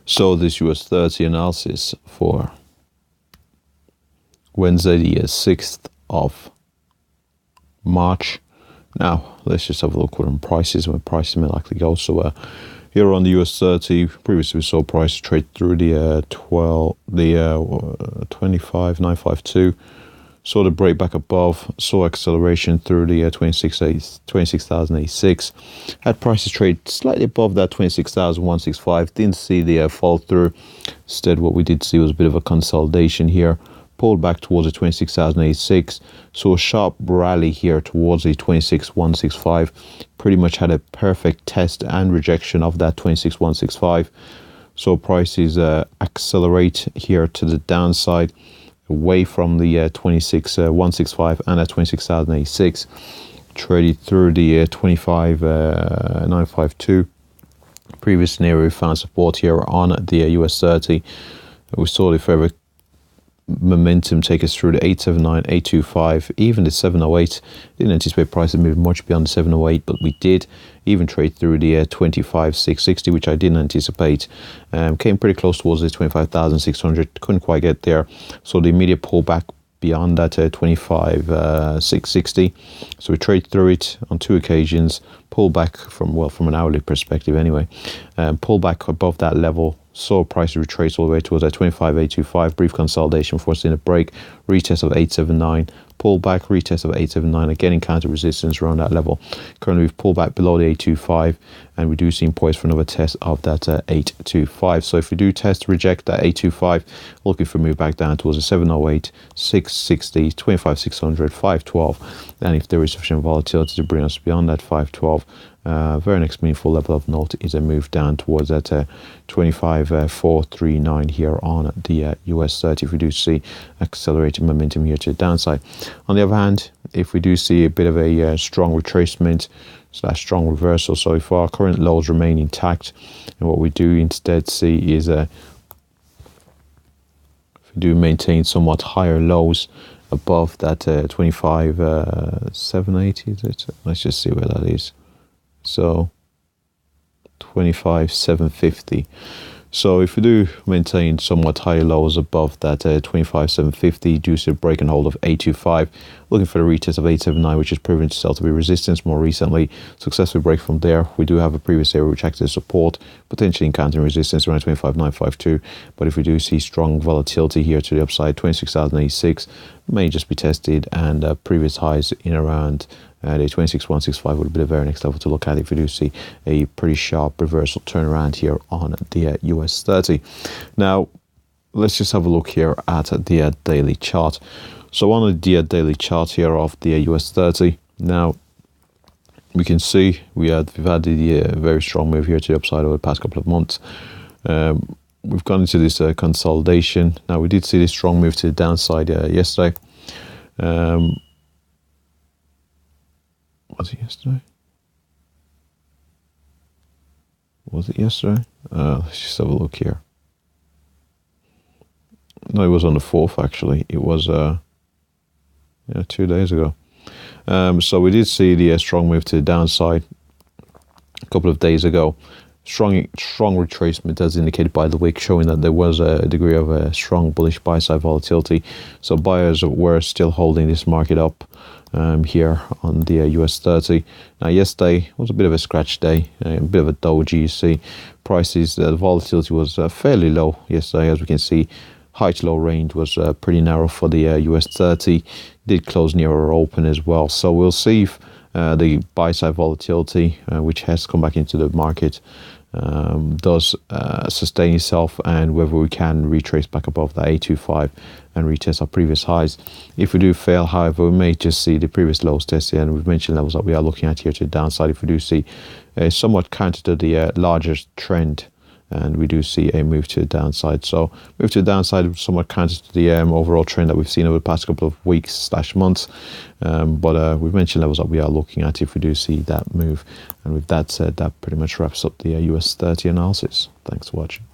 So this US 30 analysis for Wednesday, the 6th of March. Now, let's just have a look what prices, where prices may likely go. So here on the US 30, previously we saw price trade through the 25,952. Saw the break back above, saw acceleration through the 26,086. Had prices trade slightly above that 26,165. Didn't see the fall through. Instead, what we did see was a bit of a consolidation here. Pulled back towards the 26,086. Saw a sharp rally here towards the 26,165. Pretty much had a perfect test and rejection of that 26,165. So prices accelerate here to the downside, away from the 26,165 and at 26,086. Traded through the 25,952. Previous scenario, we found support here on the US 30. We saw the further momentum take us through the 879, 825, even the 708. Didn't anticipate price to move much beyond the 708, but we did. Even trade through the 25,660, which I didn't anticipate. Came pretty close towards the 25,600. Couldn't quite get there. So the immediate pullback beyond that 25,660. So we trade through it on two occasions. Pull back from an hourly perspective anyway. Pull back above that level. Saw price retrace all the way towards that 25,825. Brief consolidation, forcing a break. Retest of 879. Pull back, retest of 879. Again, encounter resistance around that level. Currently, we've pulled back below the 825, and we do seem poised for another test of that 825. So if we do test, reject that 825, looking for a move back down towards the 708, 660, 25,600, 512. And if there is sufficient volatility to bring us beyond that 512, very next meaningful level of note is a move down towards that 25,439 here on the US 30. If we do see accelerated momentum here to the downside. On the other hand, if we do see a bit of a strong retracement / strong reversal, so if our current lows remain intact, and what we do instead see is if we do maintain somewhat higher lows above that 25,780, is it? Let's just see where that is. So 25,750. So if we do maintain somewhat higher lows above that 25,750, due to a break and hold of 825, looking for the retest of 879, which has proven itself to be resistance more recently. Successful break from there. We do have a previous area which acted as support, potentially encountering resistance around 25,952. But if we do see strong volatility here to the upside, 26,086 may just be tested, and previous highs in around the 26,165 would be the very next level to look at if we do see a pretty sharp reversal turnaround here on the US 30. Now, let's just have a look here at the daily chart. So on the daily chart here of the US 30, now we can see we've had the very strong move here to the upside over the past couple of months. We've gone into this consolidation. Now, we did see this strong move to the downside yesterday. Was it yesterday? Let's just have a look here. No, it was on the 4th, actually. It was 2 days ago. So we did see the strong move to the downside a couple of days ago. Strong retracement as indicated by the wick, showing that there was a degree of a strong bullish buy side volatility. So buyers were still holding this market up here on the US 30. Now, yesterday was a bit of a scratch day, a bit of a doji. You see prices, the volatility was fairly low yesterday. As we can see, high to low range was pretty narrow for the US 30. Did close nearer open as well. So we'll see if the buy side volatility, which has come back into the market, does sustain itself, and whether we can retrace back above that 825 and retest our previous highs. If we do fail, however, we may just see the previous lows tested, and we've mentioned levels that we are looking at here to the downside. If we do see a somewhat counter to the larger trend, and we do see a move to the downside. So move to the downside somewhat counter to the overall trend that we've seen over the past couple of weeks / months. But we've mentioned levels that we are looking at if we do see that move. And with that said, that pretty much wraps up the US 30 analysis. Thanks for watching.